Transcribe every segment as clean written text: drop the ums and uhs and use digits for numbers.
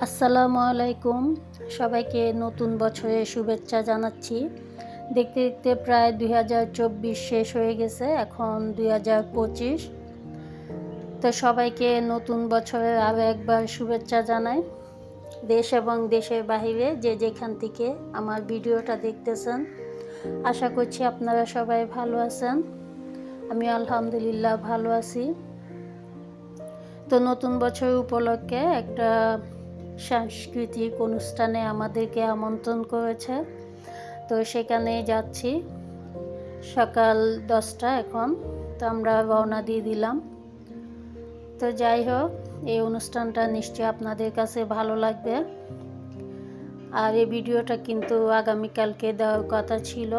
আসসালামু আলাইকুম। সবাইকে নতুন বছরের শুভেচ্ছা জানাচ্ছি। দেখতে দেখতে প্রায় 2024 শেষ হয়ে গেছে, এখন 2025। তো সবাইকে নতুন বছরের আরও একবার শুভেচ্ছা জানাই। দেশ এবং দেশের বাহিরে যে যেখান থেকে আমার ভিডিওটা দেখতেছেন, আশা করছি আপনারা সবাই ভালো আছেন। আমি আলহামদুলিল্লাহ ভালো আছি। তো নতুন বছর উপলক্ষে একটা সাংস্কৃতিক অনুষ্ঠানে আমাদেরকে আমন্ত্রণ করেছে, তো সেখানে যাচ্ছি। সকাল 10টা এখন, তো আমরা রওনা দিয়ে দিলাম। তো যাই হোক, এই অনুষ্ঠানটা নিশ্চয়ই আপনাদের কাছে ভালো লাগবে। আর এই ভিডিওটা কিন্তু আগামীকালকে দেওয়ার কথা ছিল,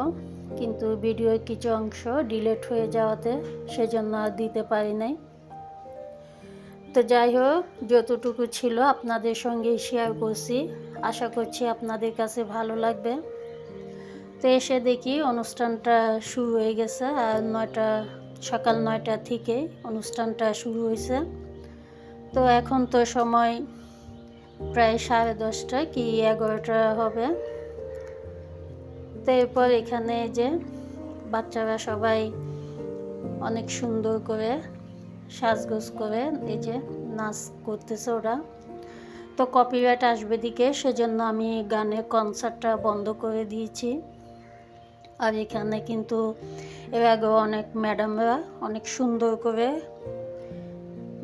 কিন্তু ভিডিওর কিছু অংশ ডিলিট হয়ে যাওয়াতে সেজন্য আর দিতে পারি নাই। তো যাই হোক, যতটুকু ছিল আপনাদের সঙ্গে শেয়ার করছি, আশা করছি আপনাদের কাছে ভালো লাগবে। তো এসে দেখি অনুষ্ঠানটা শুরু হয়ে গেছে, আর সকাল 9টা থেকে অনুষ্ঠানটা শুরু হয়েছে। তো এখন তো সময় প্রায় 10:30 কি 11টা হবে। তো এরপর এখানে যে বাচ্চারা সবাই অনেক সুন্দর করে সাজগোজ করে এই যে নাচ করতেছে ওরা। তো কপিরাইট আসবে দিকে, সেজন্য আমি গানের কনসার্টটা বন্ধ করে দিয়েছি। আর এখানে কিন্তু এর আগে অনেক ম্যাডামরা অনেক সুন্দর করে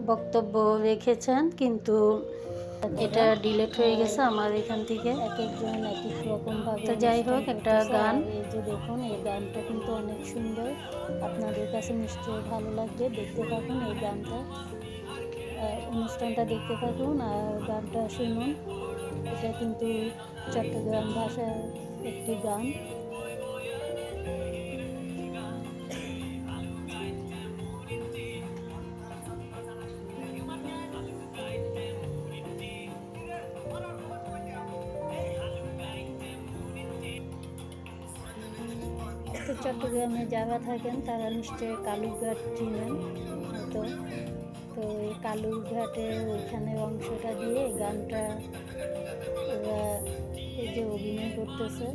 বক্তব্য রেখেছেন, কিন্তু এটা ডিলিট হয়ে গেছে আমার এখান থেকে। এক একজন এক এক রকম ভাবে। তো যাই হোক, একটা গান, এই যে দেখুন, এই গানটা কিন্তু অনেক সুন্দর, আপনাদের কাছে নিশ্চয়ই ভালো লাগবে। দেখতে থাকুন এই গানটা, অনুষ্ঠানটা দেখতে থাকুন আর গানটা শুনুন। এটা কিন্তু চট্টগ্রাম ভাষার একটি গান। তো চট্টগ্রামে যারা থাকেন তারা নিশ্চয়ই কালুরঘাট চিনেন হয়তো। তো এই কালুরঘাটের ওইখানের অংশটা দিয়ে গানটা ওরা এই যে অভিনয় করতেছে।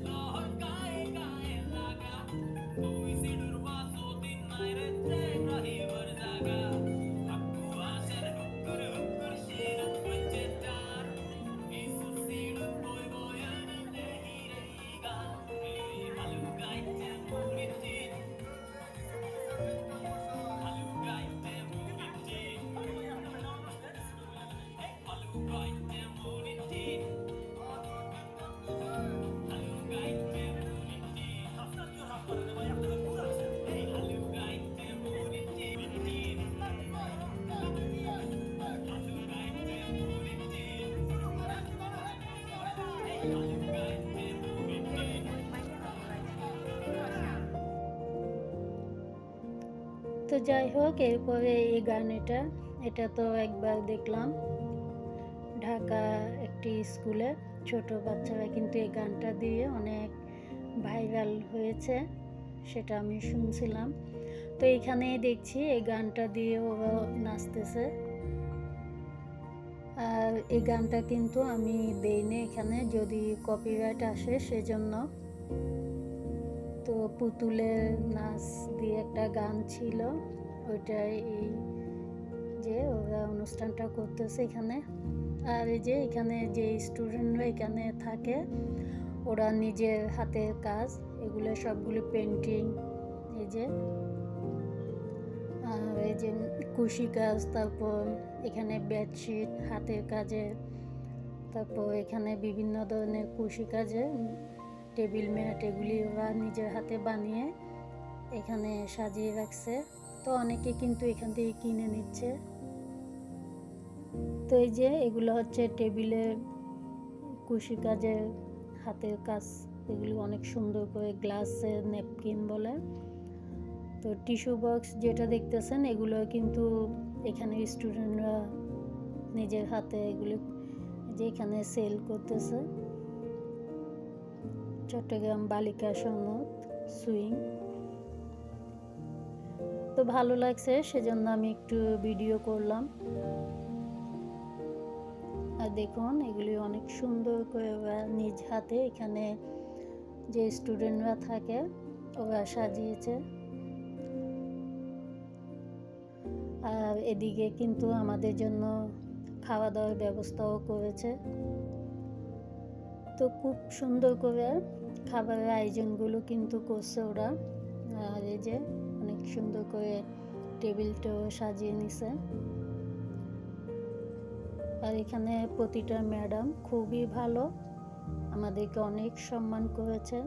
তো যাই হোক, এরপরে এই গান, এটা তো একবার দেখলাম ঢাকা একটি স্কুলে, ছোট বাচ্চারা কিন্তু এই গানটা দিয়ে অনেক ভাইরাল হয়েছে, সেটা আমি শুনছিলাম। তো এখানে দেখছি এই গানটা দিয়ে ওরা নাচতেছে। আর এই গানটা কিন্তু আমি দেইনি এখানে, যদি কপিরাইট আসে সেজন্য। তো পুতুলের নাচ দিয়ে একটা গান ছিল, ওইটাই এই যে ওরা অনুষ্ঠানটা করতেছে এখানে। আর এই যে এখানে যে স্টুডেন্টরা এখানে থাকে, ওরা নিজের হাতের কাজ, এগুলো সবগুলো পেন্টিং, এই যে আর এই যে কুশি কাজ, তারপর এখানে বেডশিট হাতের কাজে, তারপর এখানে বিভিন্ন ধরনের কুশি কাজে টেবিল ম্যাট, এগুলি ওরা নিজের হাতে বানিয়ে এখানে সাজিয়ে রাখছে। তো অনেকে কিন্তু এখান থেকে কিনে নিচ্ছে। তো এই যে এগুলো হচ্ছে টেবিলে কুশি কাজের হাতের কাজ, এগুলো অনেক সুন্দর করে গ্লাসের ন্যাপকিন বলে। তো টিস্যু বক্স যেটা দেখতেছেন, এগুলো কিন্তু এখানে স্টুডেন্টরা নিজের হাতে এগুলো যে এখানে সেল করতেছে। চট্টগ্রাম বালিকা সনদ সুইং। তো ভালো লাগছে, সেজন্য আমি একটু ভিডিও করলাম। আর দেখুন এগুলি অনেক সুন্দর করে ওরা নিজ হাতে এখানে যে স্টুডেন্টরা থাকে ওরা সাজিয়েছে। আর এদিকে কিন্তু আমাদের জন্য খাওয়া দাওয়ার ব্যবস্থাও করেছে। তো খুব সুন্দর করে খাবারের আয়োজনগুলো কিন্তু করছে ওরা। আর এই যে অনেক সুন্দর করে টেবিলটাও সাজিয়ে নিছে। আর এখানে প্রতিটা ম্যাডাম খুবই ভালো, আমাদেরকে অনেক সম্মান করেছে।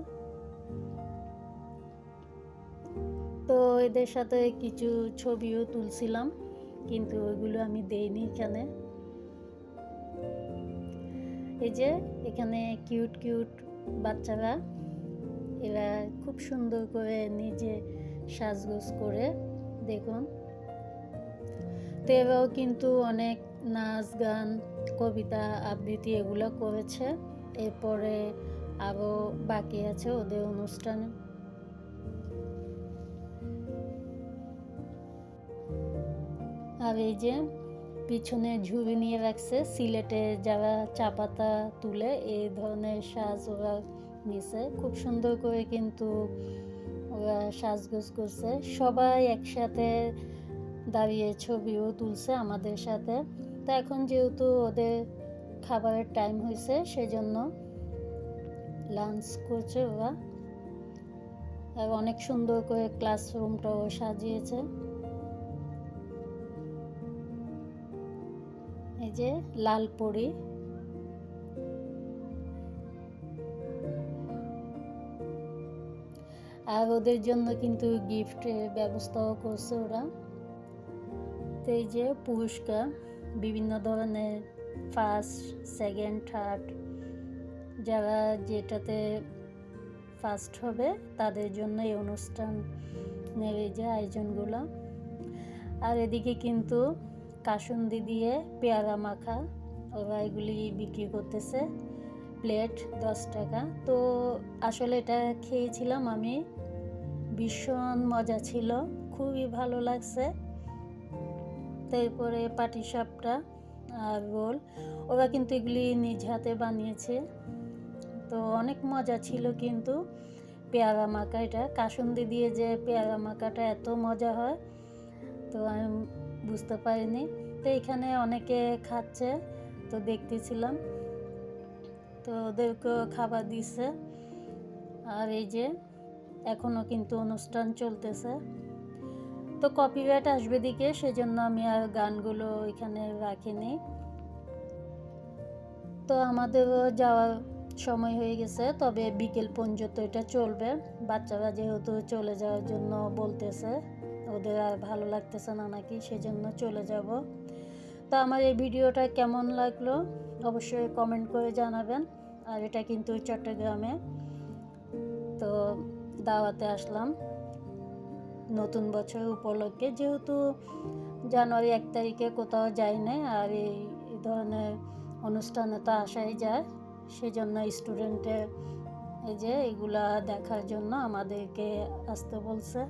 তো এদের সাথে কিছু ছবিও তুলছিলাম, কিন্তু ওইগুলো আমি দেইনি এখানে। এই যে এখানে কিউট কিউট বাচ্চারা, এরা খুব সুন্দর করে নিজে সাজগোজ করে দেখুন। তো এরাও কিন্তু অনেক নাচ গান কবিতা আবৃত্তি এগুলো করেছে। এরপরে আরও বাকি আছে ওদের অনুষ্ঠান। আর এই যে পিছনে ঝুড়ি নিয়ে রাখছে, সিলেটে যারা চা পাতা তুলে এই ধরনের সাজ ওরা নিছে। খুব সুন্দর করে কিন্তু ওরা সাজগোজ করছে, সবাই একসাথে দাঁড়িয়ে ছবিও তুলছে আমাদের সাথে। তো এখন যেহেতু ওদের খাবারের টাইম হয়েছে সেজন্য লাঞ্চ করছে ওরা। আর অনেক সুন্দর করে ক্লাসরুমটাও সাজিয়েছে। এই যে লাল পরি, আর ওদের জন্য কিন্তু গিফটের ব্যবস্থাও করছে ওরা। তো এই যে পুরস্কার বিভিন্ন ধরনের, ফার্স্ট সেকেন্ড থার্ড, যারা যেটাতে ফার্স্ট হবে তাদের জন্য এই অনুষ্ঠানের এই যে আয়োজনগুলো। আর এদিকে কিন্তু কাসুন্দি দিয়ে পেয়ারা মাখা ওরা এগুলি বিক্রি করতেছে, প্লেট 10 টাকা। তো আসলে এটা খেয়েছিলাম আমি, ভীষণ মজা ছিল, খুবই ভালো লাগছে। তারপরে পাটিসাপটা আর রোল, ওরা কিন্তু এগুলি নিজ হাতে বানিয়েছে। তো অনেক মজা ছিল কিন্তু পেয়ারা মাখা, এটা কাসুন্দি দিয়ে যে পেয়ারা মাখাটা এত মজা হয় তো আমি বুঝতে পারিনি। তো এখানে অনেকে খাচ্ছে, তো দেখতেছিলাম, তো ওদেরকেও খাবার দিছে। আর এই যে এখনও কিন্তু অনুষ্ঠান চলতেছে। তো কপিরাইট আসবে দিকে, সেজন্য আমি আর গানগুলো এখানে রাখিনি। তো আমাদেরও যাওয়ার সময় হয়ে গেছে, তবে বিকেল পর্যন্ত এটা চলবে। বাচ্চারা যেহেতু চলে যাওয়ার জন্য বলতেছে, ওদের আর ভালো লাগতেছে না নাকি, সেজন্য চলে যাব। তো আমার এই ভিডিওটা কেমন লাগলো অবশ্যই কমেন্ট করে জানাবেন। আর এটা কিন্তু চট্টগ্রামে, তো দাওয়াতে আসলাম নতুন বছর উপলক্ষে, যেহেতু জানুয়ারি 1 তারিখে কোথাও যাই না, আর এই ধরনের অনুষ্ঠানে তো আসাই যায়, সেজন্য স্টুডেন্টের এই যে এগুলা দেখার জন্য আমাদেরকে আসতে বলছে।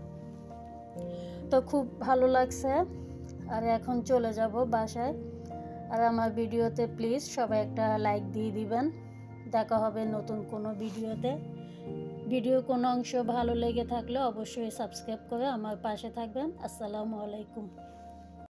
তো খুব ভালো লাগছে। আর এখন চলে যাব বাসায়। আর আমার ভিডিওতে প্লিজ সবাই একটা লাইক দিয়ে দিবেন। দেখা হবে নতুন কোনো ভিডিওতে। ভিডিও কোনো অংশ ভালো লেগে থাকলে অবশ্যই সাবস্ক্রাইব করে আমার পাশে থাকবেন। আসসালামু আলাইকুম।